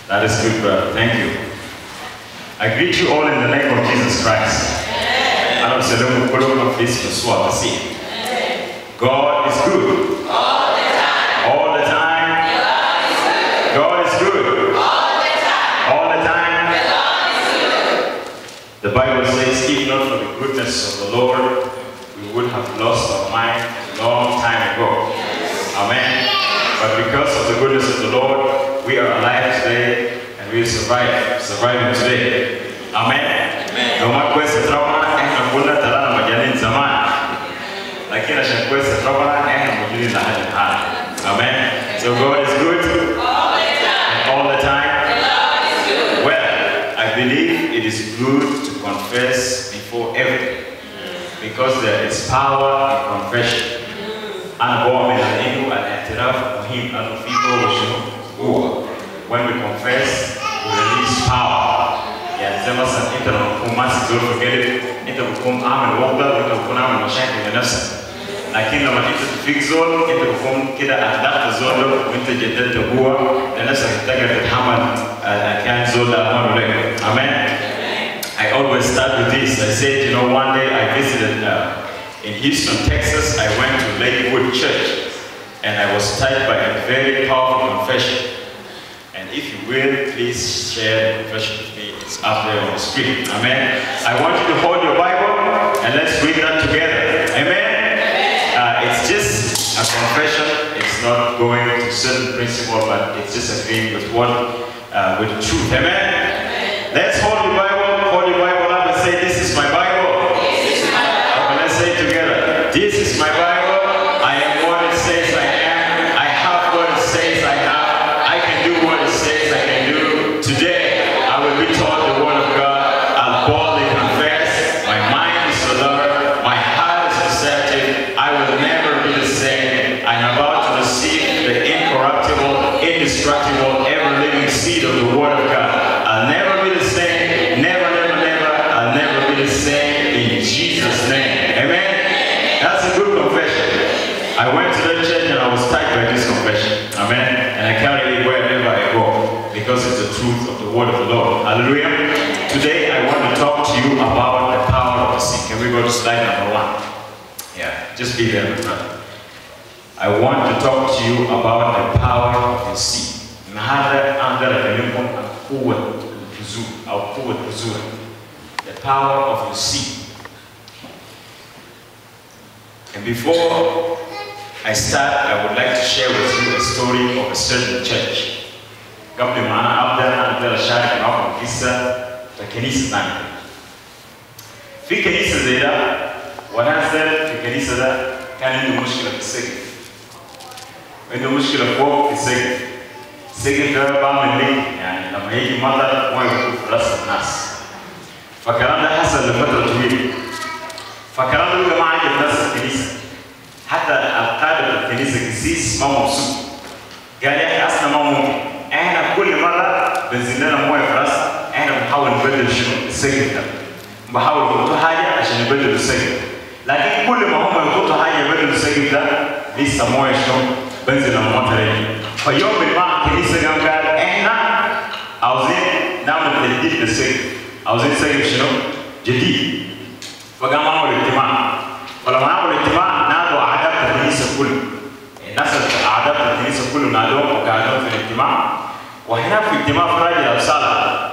That is good, brother. Thank you. I greet you all in the name of Jesus Christ. God is good. All the time. All the time. God is good. All the time. All the time. God is good. The Bible says, if not for the goodness of the Lord, we would have lost our mind a long time ago. Amen. But because of the goodness of the Lord, we are alive today and we surviving today. Amen. No matter where the trouble, amen. So God is good all the time. And all the time. God is good. Well, I believe it is good to confess before everything, because there is power in confession. When we confess, we release power. لكن لما انت تفيك زول انت بتكون كده اهداف الزول وانت جددت جوه لنفسك تقدر تتحمل كان زول ده امر لك. Amen. I always start with this. I said, you know, one day I visited in Houston, Texas. I went to Lakewood Church and I was touched by a very powerful confession. And if you will, please share the confession with me. It's up there on the screen. Amen. I want you to hold your Bible and let's read that together. Amen. It's just a confession. It's not going to certain principle, but it's just agreeing with what, with the truth. Amen. Let's hold the Bible up and say, "This is my Bible." This is my Bible. Let's say it together. This is my Bible. I am what it says I am. I have what it says I have. I can do what it says I can do. Today, I will be taught the Word of God. I'll boldly confess. My mind is alert. My heart is receptive. I will never be the same. I'm about to receive the incorruptible, indestructible, ever-living seed of the Word of God. I'll never be the same. Never, never, never. I'll never be the same in Jesus' name. Amen? That's a good confession. I went to the church and I was touched by this confession. Amen? And I carry it wherever I go because it's the truth of the Word of the Lord. Hallelujah. Today I want to talk to you about the power of the seed. Can we go to slide number 1? Yeah, just be there, my brother. I want to talk to you about the power of your seed. The power of your seed. And before I start, I would like to share with you a story of a certain church. قبل ما أنا أبدأ أشارك معكم قصة كنيسة ثانية. في كنيسة زي ده ونازل في الكنيسة ده كان عنده مشكلة في السجن. عنده مشكلة فوق في السجن. السجن ده بعمل ليه؟ يعني لما يجي مطر ما يكون في راس الناس. فالكلام ده حصل لفترة طويلة. فالكلام ده بيبقى ما عجب ناس الكنيسة. حتى القادة الكنيسة قسيس ما مبسوط. قال يا أخي أصلا ما ممكن. إحنا كل مرة بنزل لنا موية في راسنا، إحنا بنحاول نبدل شنو؟ السجن ده. بحاول يحطوا حاجة عشان يبدلوا السجن. لكن كل ما هم يحطوا حاجة يبدلوا السجن ده لسه مويه شنو؟ بنزل المطر يجي. فيوم ما الكنيسة قال احنا عاوزين نعمل تجديد للسجن. عاوزين سجن شنو؟ جديد. فقام عملوا اجتماع. ولما عملوا اجتماع نادوا أعداء الكنيسة كله. الناس أعداء الكنيسة كله نادوهم وقعدوا في الاجتماع. وهنا في اجتماع في راجل أبصالة.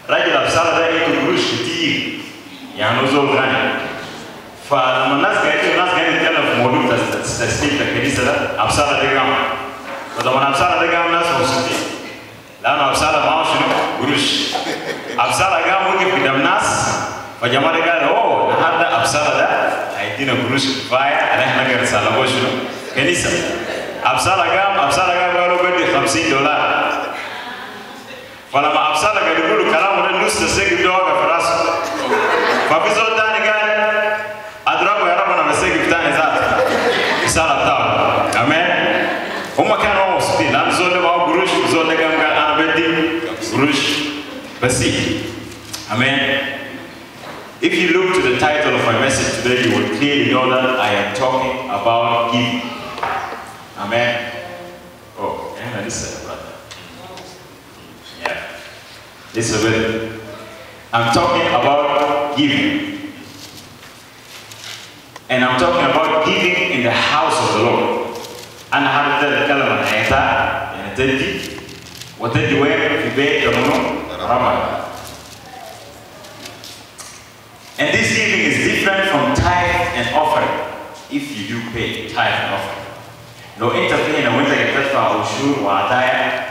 راجل أبصالة ده عنده قروش كتير. يعني زول غني. فلما الناس قاعدين يتكلموا في موضوع تسليم الكنيسه ده ابصاره ده قام. فلما ابصاره ده قام الناس مبسوطين. لانه ابصاره معه شنو؟ قروش. ابصاره قام وقف قدام الناس فجماعه قالوا اوه النهارده ابصاره ده هيدينا قروش كفايه ان احنا نقدر نسلمه شنو؟ كنيسه. ابصاره قام قالوا بدي $50. فلما ابصاره قاعد يقولوا كلامه ده نص السجن ده واقف في راسه. ففي زول ثاني قال اضربه يا رب انا بسجن ثاني ذاته. رساله بتاعه. امين. هم كانوا مبسوطين لان زول ده معه قروش وزول ده قال انا بدي قروش بسيط. امين. If you look to the title of my message today, you will clearly know that I am talking about giving. Amen. Oh, and I listen, brother. Yeah. Listen with me. I'm talking about giving. And I'm talking about giving in the house of the Lord. أنا هذا الكلام عن حياتها يعني تدي وتدي وين في بيت رمضان. And this giving is different from tithe and offering. If you do pay tithe and offering. لو أنت فينا وأنت تدفع عشور وعطايا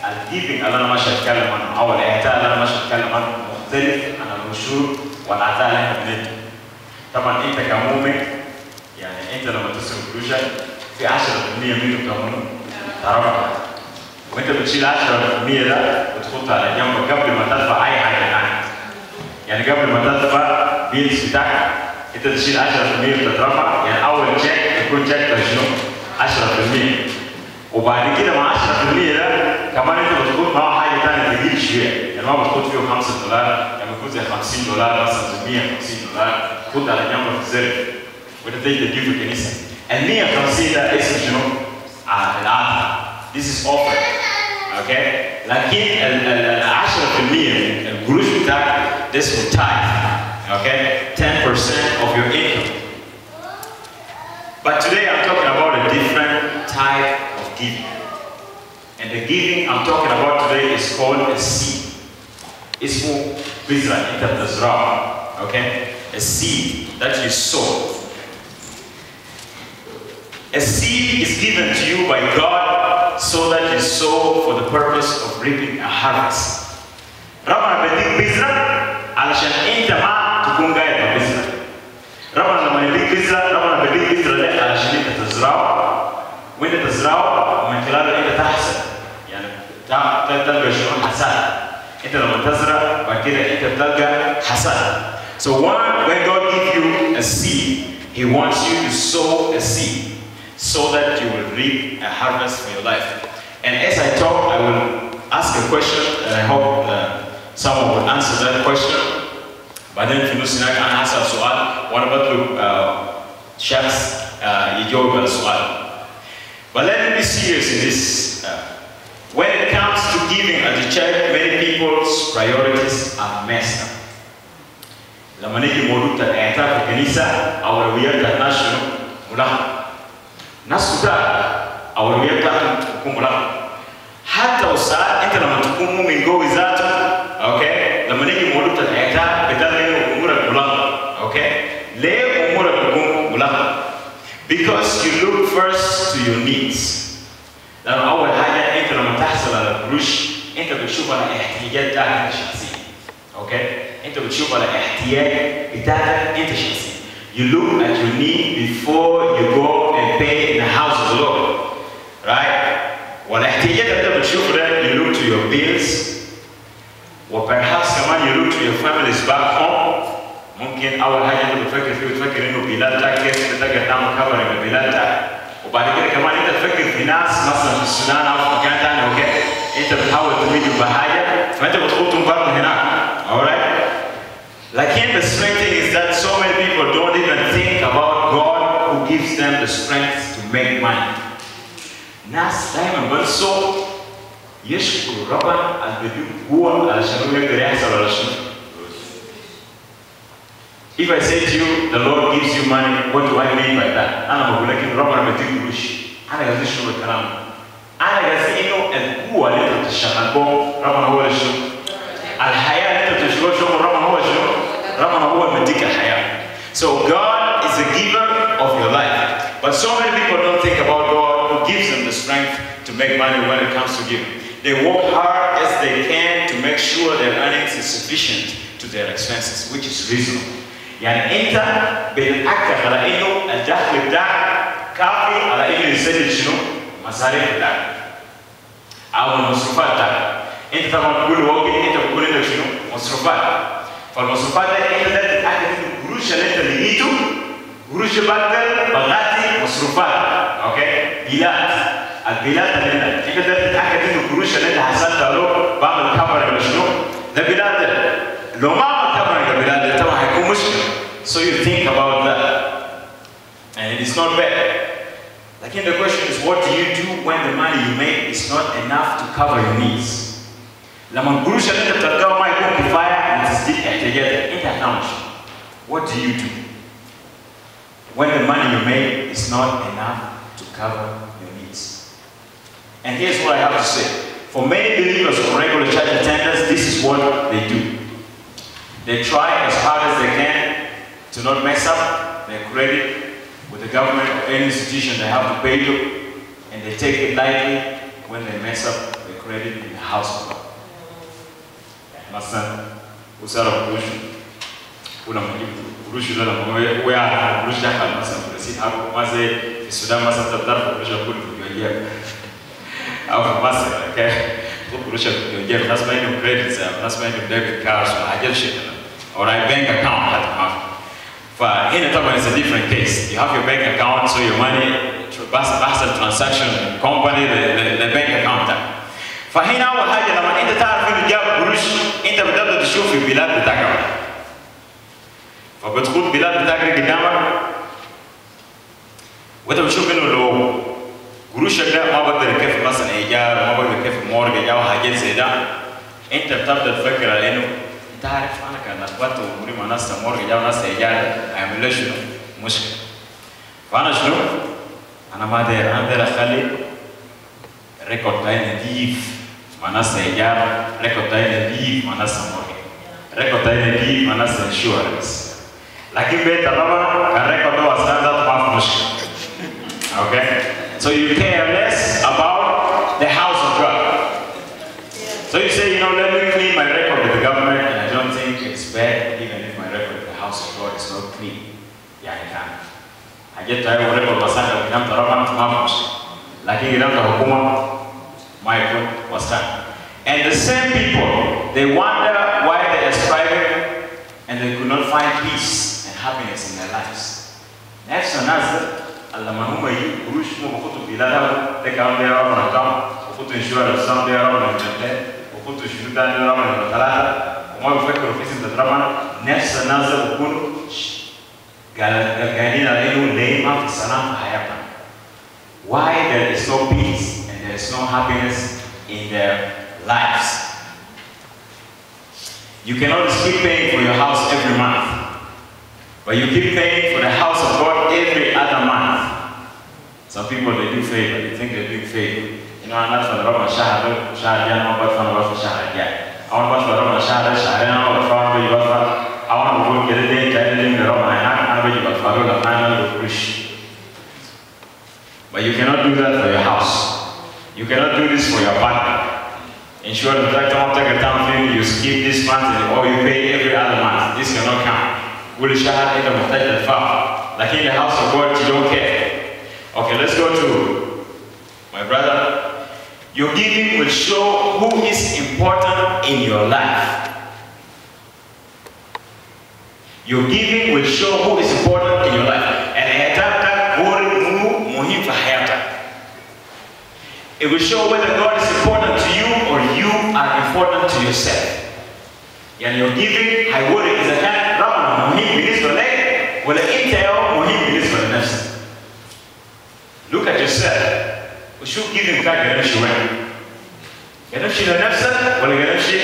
الgiving اللي أنا ماشي أتكلم عنه أو العطاء اللي أنا ماشي أتكلم عنه مختلف عن العشور والعطاء اللي إحنا بنديه. طبعا أنت كمؤمن يعني أنت لما تصرف فلوسك في 10% منه كمؤمن تعرفها. وأنت بتشيل 10% ده وتحطها على جنب قبل ما تدفع أي حاجة ثانية. يعني قبل ما تدفع بيلز بتاعك انت تشيل 10% وتترفع يعني اول تشيك يكون تشيك شنو 10% وبعد كده مع 10% ده كمان انت بتحط معاه حاجه ثانيه تقيل شويه يعني ما بتحط فيه $5 يعني بيكون زي $50 مثلا زي $150 خد على جنب في الزر وانت تيجي تجيب في الكنيسه ال 150 ده اسمه شنو؟ العطاء. This is offering. Okay? لكن ال 10% القروش بتاعك ده اسمه tithe. Okay? 10% of your income. But today I'm talking about a different type of giving. And the giving I'm talking about today is called a seed. اسمه بذرة أنت بتزرعها. Okay? A seed that you sow. A seed is given to you by God so that you sow for the purpose of reaping a harvest. ربنا بديك بذرة علشان أنت ما تكون قاعد ببذرة. ربنا لما يديك بذرة ربنا بديك بذرة ده علشان أنت تزرعه وأنت تزرعه ومن خلاله أنت تحصد. يعني تلقى شنو حصاد. أنت لما تزرع بعد كده أنت بتلقى حصاد. So when God gives you a seed, He wants you to sow a seed so that you will reap a harvest for your life. And as I talk, I will ask a question, and I hope someone will answer that question. بعدين في نص هناك أنا هسأل سؤال وأنا بطلب شخص يجاوب على السؤال. But let me be serious in this. When it comes to giving at the church, many people's priorities are messed up. لما نيجي موضوع الإعطاء في الكنيسة أولوياتنا الناس شنو؟ ملخبطة. ناس كتار أولوياتها تكون ملخبطة. حتى وساعات أنت لما تكون مؤمن جوه ذاته، أوكي؟ لما نيجي موضوع الإعطاء بتلاقي أمورك ملخبطة، أوكي؟ ليه أمورك تكون ملخبطة؟ Because you look first to your needs. لأن أول حاجة أنت لما تحصل على القروش أنت بتشوف على احتياجات بتاعتك الشخصية، أوكي؟ أنت بتشوف على احتياج بتاعتك أنت الشخصية. You look at your need before you go and pay in the house of the Lord, right? والاحتياجات اللي أنت بتشوف ده you look to your bills, و perhaps كمان you look to your families back home. ممكن أول حاجة أنت بتفكر فيه بتفكر إنه بلادك كيف تقدر تعمل كفر من بلادك، وبعد كده كمان أنت تفكر في ناس مثلا في السودان أو في مكان ثاني، أوكي؟ أنت بتحاول تفيدهم بحاجة فأنت بتحطهم برضه هناك، alright? Again, the strange thing is that so many people don't even think about God who gives them the strength to make money. ناس دائما بنسوا يشكروا ربنا البديو هو علشان هو يقدر يحصل على شنو. If I say to you, the Lord gives you money, what do I mean by that? أنا بقول لك إن ربنا بيديك قروش. أنا قصدي شنو الكلام؟ أنا قصدي إنه القوة اللي أنت بتشتغل بهم ربنا هو اللي شنو؟ الحياة اللي أنت بتشتغل شنو ربنا هو شنو؟ ربنا هو اللي مديك الحياة. So God is the giver of your life. But so many people don't think about God who gives them the strength to make money when it comes to giving. They work hard as they can to make sure their earnings is sufficient to their expenses, which is reasonable. يعني أنت بتتأكد على إنه الدخل بتاعك كافي على إنه يسدد شنو؟ مصاريف بتاعك أو المصروفات بتاعك. أنت طبعا كل وقت أنت بتقول إنك شنو؟ مصروفات. فالمصروفات ده أنت ده تتأكد إنه القروش اللي أنت لقيته قروش بغاتي مصروفات، أوكي؟ بيلات. البيلات اللي أنت ده تتأكد إنه القروش اللي أنت حصلتها له بعمل كفر ولا شنو؟ ده بيلات ده. لو ما عمل كفر ده بيلات ده طبعا هيكون مشكلة. So you think about that, and it is not bad. Again, the question is, what do you do when the money you make is not enough to cover your needs? لما القروش اللي انت بتلقاها ما يكون كفايه لتسديد احتياجاتك انت هتعمل شو؟ What do you do when the money you make is not enough to cover your needs? And here's what I have to say. For many believers or regular church attenders, this is what they do. They try as hard as they can to not mess up their credit with the government or any institution they have to pay to, and they take it lightly when they mess up their credit in the house of God. مثلا وصار قروش ولا مجيب قروش ولا مجيب ويا قروش دخل مثلا في الرصيد حقه ما زي في السودان مثلا تقدر قروش أقول في الجيب أو في مصر كده قروش في الجيب الناس ما عندهم كريدت الناس ما عندهم ديبت كارد وحاجات شيء or a bank account حتى ما فهنا طبعا it's a different case. You have your bank account so your money بحصل transaction company the bank account ده. فهنا أول حاجة لما أنت تعرف إنه جاب قروش أنت بتبدأ تشوف البلاد بتاعك. فبتخوض بلاد بتاعك قدامك وأنت بتشوف إنه لو قروشك ده ما بقدر يكفي مثلا إيجار ما بقدر يكفي مورجج أو حاجات زي ده أنت بتبدأ تفكر على إنه أنت عارف أنا كان أخواتي وأموري مع ناس مورجج أو ناس إيجار هيعمل لي شنو مشكلة. فأنا شنو؟ أنا ما داير أنا داير أخلي ريكورد بتاعي نضيف مع ناس إيجار ريكورد بتاعي نضيف مع ناس مورجج ريكورد بتاعي نضيف مع ناس إنشورنس. لكن بيت طبعا الريكورد ده أصلا ده ما في مشكلة. Okay? So you care less about the house of God. So you say, you know, let me clean my record with the government, and I don't think it's bad, even if my record with the house of God is not clean. يعني كان. حاجات تاعي وريكورد بسان لو كلام طبعا ما في مشكلة. لكن كلام الحكومة ما يكون وسطان. And the same people, they wonder why they are striving and they could not find peace and happiness in their lives. نفس الناس لما هم يجيبوا قروش هم بيخطوا بلادهم ده كمان بيعرفوا رقم وخطوا انشورنس ده بيعرفوا الانترنت وخطوا شنو ده بيعرفوا الثلاثه وما بيفكروا في سنه طبعا نفس الناس بيكونوا قاعدين على انه ليه ما في سلام في حياتنا. Why there is no peace and there is no happiness in their lives? You cannot just keep paying for your house every month. But you keep paying for the house of God every other month. Some people, they do favor. They think they're doing favor. You know, I'm not for the Roman Shahada, I'm not for the Roman Shahada. I want to go to the Roman Shahada, I'm not for the Roman I want to go get a day, tell them the Roman I'm going to follow the final Krish. But you cannot do that for your house. You cannot do this for your partner. Ensure the director won't take a time for you skip this month or you pay every other month. This cannot count. Will shahad إذا محتاج للفهم لكن the house of God you don't care. Okay, let's go to my brother. Your giving will show who is important in your life. Your giving will show who is important in your life. And it will show whether God is important to you or you are important to yourself. يعني your giving هيوري إذا كان ربنا مهم بالنسبة لك ولا أنت مهم بالنسبة لنفسك. Look at yourself وشوف giving بتاعك يمشي وين. يمشي لنفسك ولا يمشي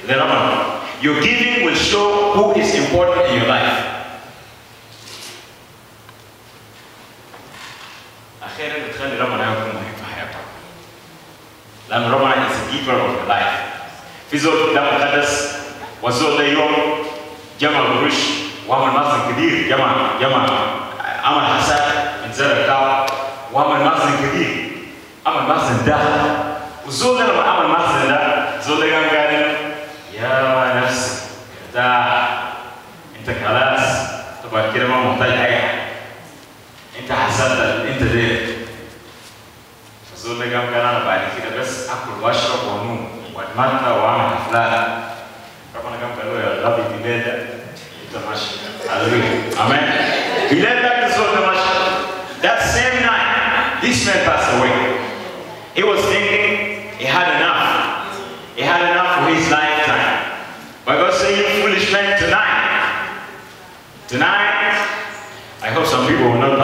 لربنا. Your giving will show who is important in your life. أخيرا بتخلي ربنا يكون مهم في حياتك. لأن ربنا is the giver of your life. في زول ده مقدس وزول ده يوم جمع القروش وعمل مخزن كبير جمع عمل حساب من زرع بتاعه وعمل مخزن كبير عمل مخزن ده والزول ده لما عمل مخزن ده الزول ده كان قاعد يا نفسي انت خلاص تبقى كده ما محتاج اي حاجه انت حسبت انت ده الزول ده كان انا بعد كده بس اكل واشرب وانوم واتمتع واعمل حفلات ربنا كان قال له يا ربي بلاد انت ماشي هللويا amen بلاد ده الزول ده ماشي. That same night this man passed away. He was thinking he had enough. He had enough for his lifetime. But God said, you foolish man, tonight, I hope some people will not